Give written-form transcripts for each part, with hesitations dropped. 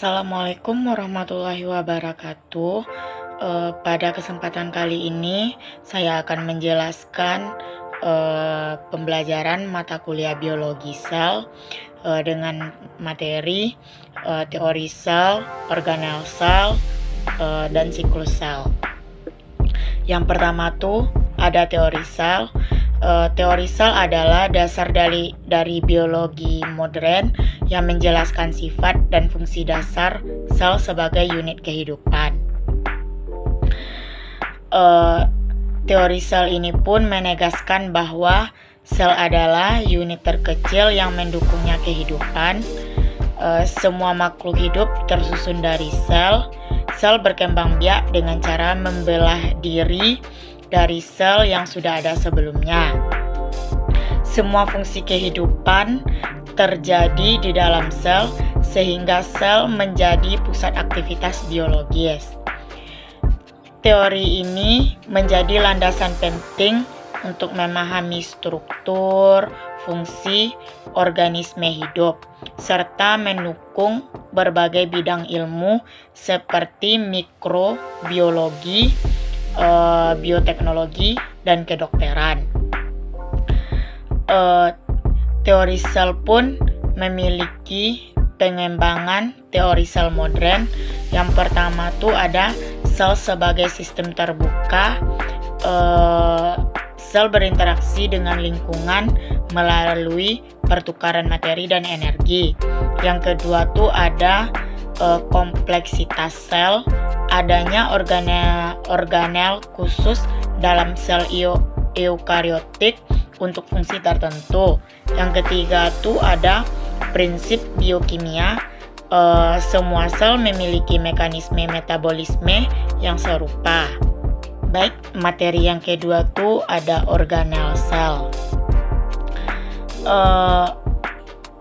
Assalamualaikum warahmatullahi wabarakatuh. Pada kesempatan kali ini saya akan menjelaskan pembelajaran mata kuliah biologi sel dengan materi teori sel, organel sel, dan siklus sel. Yang pertama tuh ada teori sel. Teori sel adalah dasar dari biologi modern yang menjelaskan sifat dan fungsi dasar sel sebagai unit kehidupan. Teori sel ini pun menegaskan bahwa sel adalah unit terkecil yang mendukungnya kehidupan. Semua makhluk hidup tersusun dari sel. Sel berkembang biak dengan cara membelah diri dari sel yang sudah ada sebelumnya. Semua fungsi kehidupan terjadi di dalam sel sehingga sel menjadi pusat aktivitas biologis. Teori ini menjadi landasan penting untuk memahami struktur, fungsi organisme hidup, serta mendukung berbagai bidang ilmu seperti mikrobiologi, bioteknologi, dan kedokteran. Teori sel pun memiliki pengembangan teori sel modern. Yang pertama tuh ada sel sebagai sistem terbuka. Sel berinteraksi dengan lingkungan melalui pertukaran materi dan energi. Yang kedua tuh ada kompleksitas sel, adanya organel khusus dalam sel eukariotik untuk fungsi tertentu. Yang ketiga tuh ada prinsip biokimia. Semua sel memiliki mekanisme metabolisme yang serupa. Baik, materi yang kedua tuh ada organel sel.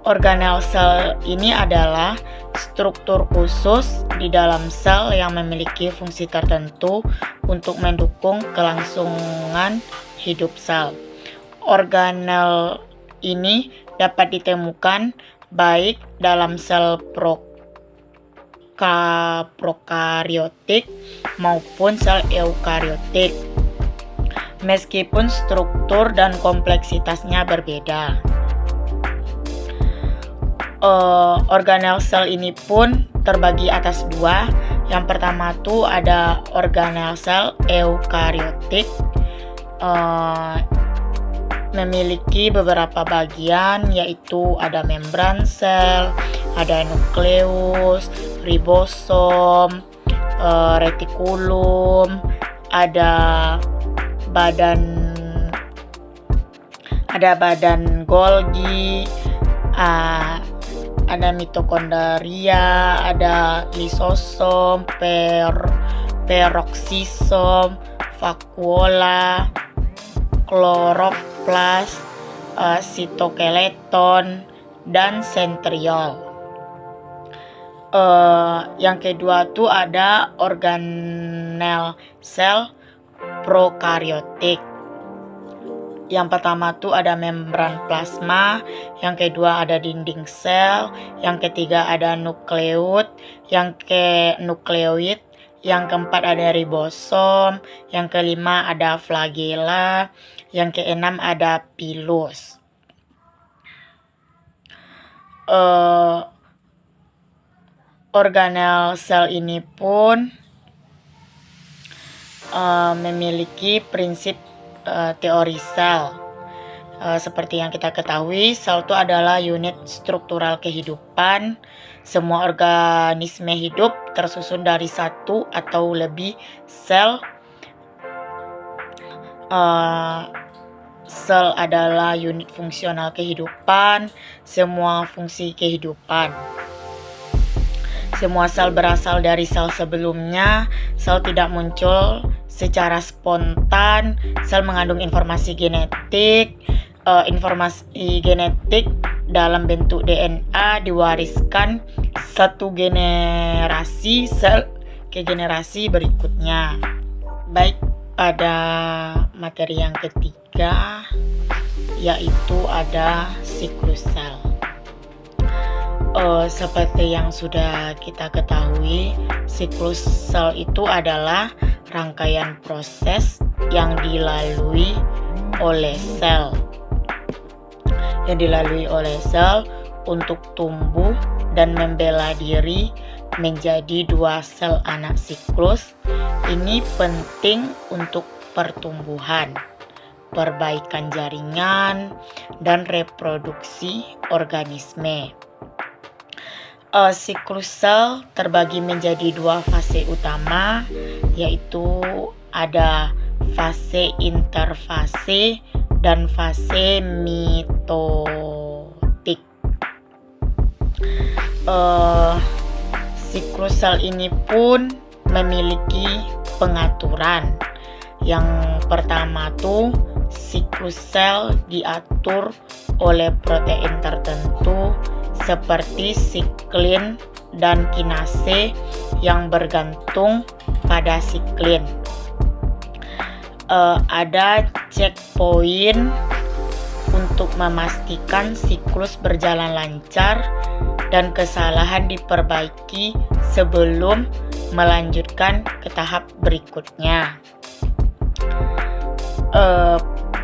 Organel sel ini adalah struktur khusus di dalam sel yang memiliki fungsi tertentu untuk mendukung kelangsungan hidup sel. Organel ini dapat ditemukan baik dalam sel prokariotik maupun sel eukariotik, meskipun struktur dan kompleksitasnya berbeda. Organel sel ini pun terbagi atas dua. Yang pertama tuh ada organel sel eukariotik, memiliki beberapa bagian, yaitu ada membran sel, ada nukleus, ribosom, retikulum, ada badan Golgi, ada mitokondria, ada lisosom, peroksisom, vakuola, kloroplas, sitoskeleton, dan sentriol. Yang kedua tuh ada organel sel prokariotik. Yang pertama tuh ada membran plasma, yang kedua ada dinding sel, yang ketiga ada nukleoid, yang keempat ada ribosom, yang kelima ada flagella, yang keenam ada pilus. Organel sel ini pun memiliki prinsip teori sel. Seperti yang kita ketahui, sel itu adalah unit struktural kehidupan. Semua organisme hidup tersusun dari satu atau lebih sel. Sel adalah unit fungsional kehidupan, semua fungsi kehidupan. Semua sel berasal dari sel sebelumnya. Sel tidak muncul secara spontan. Sel mengandung informasi genetik. Informasi genetik dalam bentuk DNA diwariskan satu generasi sel ke generasi berikutnya. Baik, pada materi yang ketiga yaitu ada siklus sel. Seperti yang sudah kita ketahui, siklus sel itu adalah rangkaian proses yang dilalui oleh sel untuk tumbuh dan membela diri menjadi 2 sel anak siklus. Ini penting untuk pertumbuhan, perbaikan jaringan, dan reproduksi organisme. Siklus sel terbagi menjadi 2 fase utama, yaitu ada fase interfase dan fase mitotik. Siklus sel ini pun memiliki pengaturan. Yang pertama tuh, siklus sel diatur oleh protein tertentu seperti siklin dan kinase yang bergantung pada siklin. Ada checkpoint untuk memastikan siklus berjalan lancar dan kesalahan diperbaiki sebelum melanjutkan ke tahap berikutnya.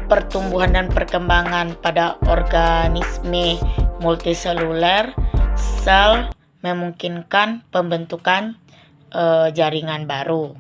Pertumbuhan dan perkembangan pada organisme multiseluler, sel memungkinkan pembentukan jaringan baru.